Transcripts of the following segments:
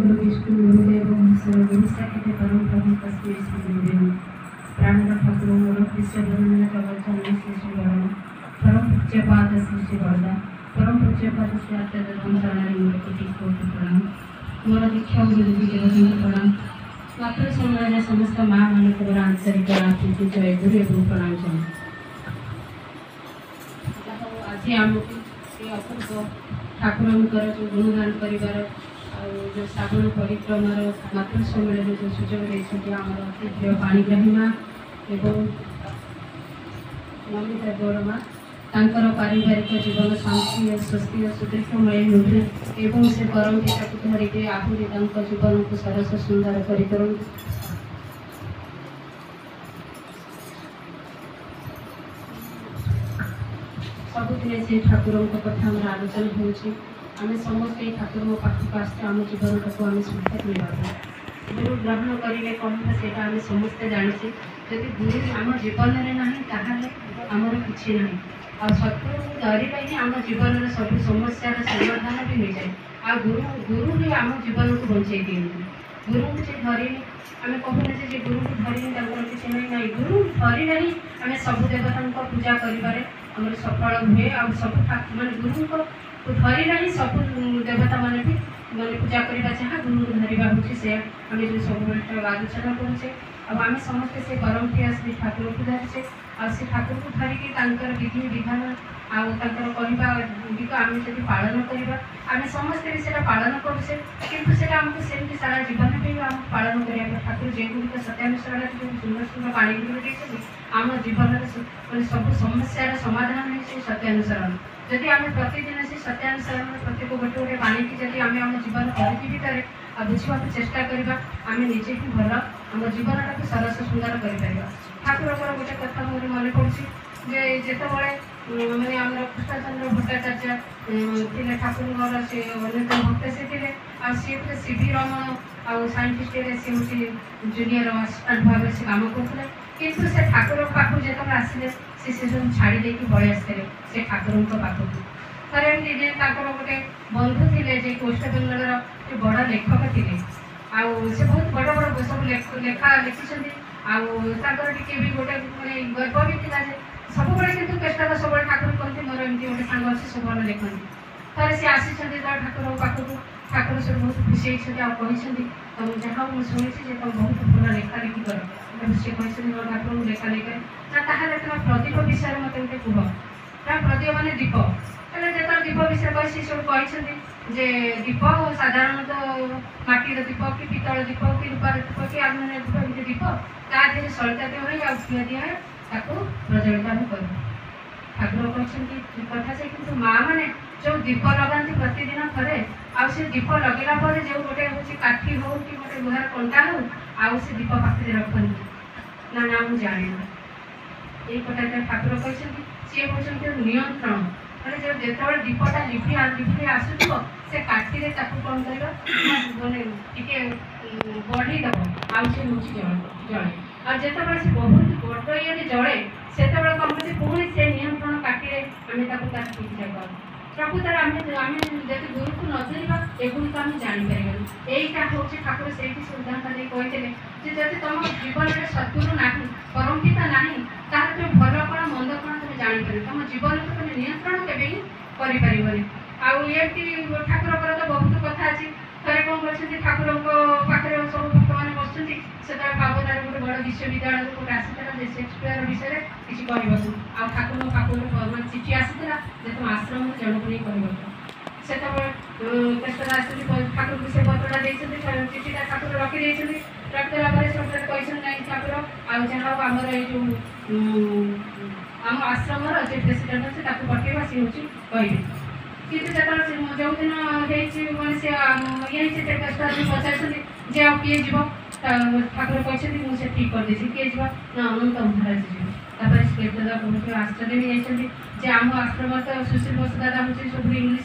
गुरु विष्णु गुरुदेव ईश्वर गुरु साक्षात परम ब्रह्म तस्मै श्री गुरुदेव प्राणनाथ ठाकुर मोर विश्वभूषण प्रवचन श्री श्री गण परम पूज्यपाद श्री श्री बरदा परम पूज्यपाद श्री आत्मदत्तम चरण मोर कोटि कोटि प्रणाम मोर दीक्षा गुरुजी देवता प्रणाम मात्र समाज समस्त माँ मान आंतरिक प्रीति जय गुरु एवं प्रणाम जय आज आम अपूर्व ठाकुर जो गुणगान कर जो श्रावण परिक्रमार मातृ सम्मेलन जो सुजोग देते आम अति प्रिय पाणिग्राही एवं नमिता गौरमा तांकर पारिवारिक जीवन शांति स्वस्ति सुदीर्घमय हो एवं से परम पिता को धरिके आहरी जीवन को सरस सुंदर कर सबुदिन से ठाकुर कथा आम आलोचना हो आम समस्त ठाकुर पाखक आसते आम जीवन को आम सुरक्षा मिलता गुरु ग्रहण करेंगे कहना से आम समस्ते जाचे जदि गुरु आम जीवन में ना आमर कि ना आ सत्य धरले ही आम जीवन में सब समस्यार समाधान भी हो जाए आ गुरु ही आम जीवन को बचे दिए गुरु को से धरने आम कहूने से गुरु को धरने किसी ना गुरु धरले ही आम सब देवता पूजा कर सफल हुए आ सब मान गुरु को धरला ही सब देवता मान भी मैंने पूजा करवा जहाँ गुरु को धरवा हो आम जो सब आलोचना करुचे आम समस्ते से परम प्रिय श्री ठाकुर को धरीचे आ से ठाकुर को धरिकी विधि विधान आगे आम जब पालन करवा आम समस्ते भी पालन करुचे कि आमको सेमती सारा जीवन भी आम पालन करा ठाकुर जेगुड़िक सत्यानुसरण जो सुंदर सुंदर पाणीगुड़ी आम जीवन में सब समस्यार समाधान है सत्यानुसरण जदि आम प्रतिदिन से सत्यानुसरण प्रत्येक गोटे गोटे पानी की जब आम आम जीवन परिधि भितर बुझा चेष्टा करवा आम निजे ही भल आम जीवन टाक सरस सुंदर कर ठाकुर गोटे कथा मोर मन पड़े जितेबाला मैंने आम कृष्णचंद्र भट्टाचार्य थे ठाकुर से अन्यतम भक्त से थे सी गोटे सीवी रमण आउ साइंटिस्ट सी हूँ जूनियर असिस्टाट भाव से कम करते किंतु से ठाकुर पाक जो आसिले से सब छाड़ी देकी पलि आसते से ठाकुर पाखक थे एमती गोटे बंधु थे कोष्ठ बेंगल जो बड़ लेखक थे से बहुत बड़ बड़ सब लेखा लिखिं आगे भी गोटे मैंने गर्व भी था सब कि चेष्टा सब ठाकुर कहते मोर एमती गोटे सांग अच्छे सब भल लिखती थे सी आसी ठाकुर पाखक ठाकुर सब बहुत खुशी होती तुम जहाँ मुझे शुणी तुम बहुत भल लेखा लिखि कर सी कहते ठाकुर लेखा लिखे ना तुम प्रदीप विषय मत गोटे कह प्रदीप माने दीप जो दीप विषय कह सी सब कहते जे दीप साधारणतः माटीर दीप कि पितल दीप कि रूपार दीप कि आलुमिनियम दीप तादेह सलिता दिया आ घी दिया प्रज्वलित आम कर ठाकुर कहते कथा से कि माँ मैंने जो दीप लगाती प्रतिदिन थे से दीप लगेला जो गोटे हूँ काठी हो कि गोटे लुहार कंटा हो आउ से दीप पाखे रखती ना ना मुझे जानी ये कथा ठाकुर कहते सी हूँ नियंत्रण मैंने जो जो दीपटा लिपि आसुव से काठी कौन कर माने बढ़ईदेव आउ से हूँ जले आते से बहुत बड़ ये जले से कौन कर पुणी से नियंत्रण काठी आम ठीक जाकर प्रकृतर आम जब गुरु को नजरवा एगुड़ी आम जापर यहीटा हूँ ठाकुर से उदाहरण दे कहते जब तुम जीवन में सद्गुरु ना परम पिता ना तुम भल कौन मंद कौन तुम जापर तुम जीवन को तुम नियंत्रण केवे ही आमती ठाकुर तो बहुत कथा अच्छी थे कौन कर ठाकुर पाखे सब भक्त मैंने बसुँच से पावनार गोटे बड़ विश्वविद्यालय गोटे आसाला शेक्सपियर विषय किसी कहूँ ठाकुर पाखक चिठी आसाला जे तुम आश्रम जनक नहीं कह से ठाकुर से पत्रटा देखते चिठीटा ठाकुर रखी रखदेला सब कहते ना ठाकुर आउ जहाँ आमर ये आम आश्रम जो प्रेसिडेंट अच्छे पठेवा सी हूँ कहे कि जो दिन मैंने से ये पचार जे आ किए जीव ठाकुर कहते मुझे ठीक कर देती किए जीव ना अनंत महाराज जीव दादा बहुत आश्चर्य भी जाती जे आम आश्रम तो सुशील बसु दादा हूँ सब इंग्लीश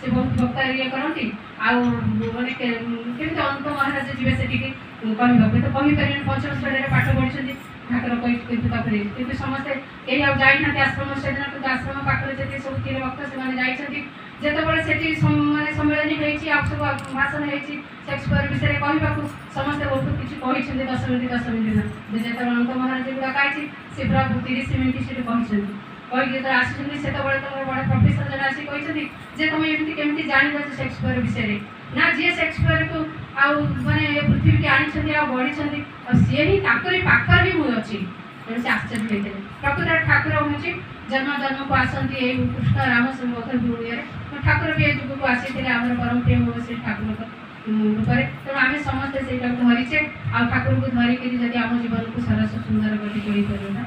से बहुत भक्ता ये करती मैंने केमी अनंत महाराज जी से कहते तो कहीपर पंचम श्रेणी में पाठ पढ़ी ठाकुर कि समस्ते कहीं जाना आश्रम से दिन आश्रम पाखे जी सब किए भक्त से ଯେତେବେଳେ ସେଠି ମାନେ ସମ୍ମିଳନୀ ହେଇଛି ଆଉ ସବୁ ଭାଷଣ ହେଇଛି ସେକ୍ସପିୟର ବିଷୟରେ କହିବାକୁ ସମସ୍ତେ ବହୁତ କିଛି କହିଛନ୍ତି 10 ମିନିଟ୍ ନା ଯେତେବେଳେ ଅନ୍ତ ମହାରାଜ ଗୁଡ଼ାକ ଆଇଛି ସେ ପୁରା 30 ମିନିଟ୍ ସେଠି କହିଛନ୍ତି କହିକି ଯେତେବେଳେ ଆସିଛନ୍ତି ସେତେବେଳେ ତମର ବଡ଼ ପ୍ରଫେସର ଜଣେ ଆସି କହିଛନ୍ତି ଯେ ତମେ ଏମିତି କେମିତି ଜାଣିବ ଯେ ସେକ୍ସପିୟର ବିଷୟରେ ନା ଯିଏ ସେକ୍ସପିୟରକୁ ଆଉ ମାନେ ପୃଥିବୀକି ଆଣିଛନ୍ତି ଆଉ ବଢ଼ିଛନ୍ତି ଆଉ ସିଏ ହିଁ ତାଙ୍କରି ପାଖରେ ହିଁ ମୁଁ ଅଛି ତେଣୁ ସେ ଆଶ୍ଚର୍ଯ୍ୟ ହେଇଥିଲେ ପ୍ରକୃତରେ ଠାକୁର ହେଉଛି ଜନ୍ମ ଜନ୍ମକୁ ଆସନ୍ତି ଏଇ କୃଷ୍ଣ ରାମ ସମ୍ବନ୍ଧ ଭୂମିରେ ଠାକୁର ବି ଏ ଯୁଗକୁ ଆସିଥିଲେ ଆମର ପରମ ପ୍ରିୟ ସେ ଠାକୁରଙ୍କ ରୂପରେ ତେଣୁ ଆମେ ସମସ୍ତେ ସେଇଟାକୁ ଧରିଛେ ଆଉ ଠାକୁରଙ୍କୁ ଧରିକିରି ଯଦି ଆମ ଜୀବନକୁ ସରସ ସୁନ୍ଦର ଗତି କରିପାରିବା।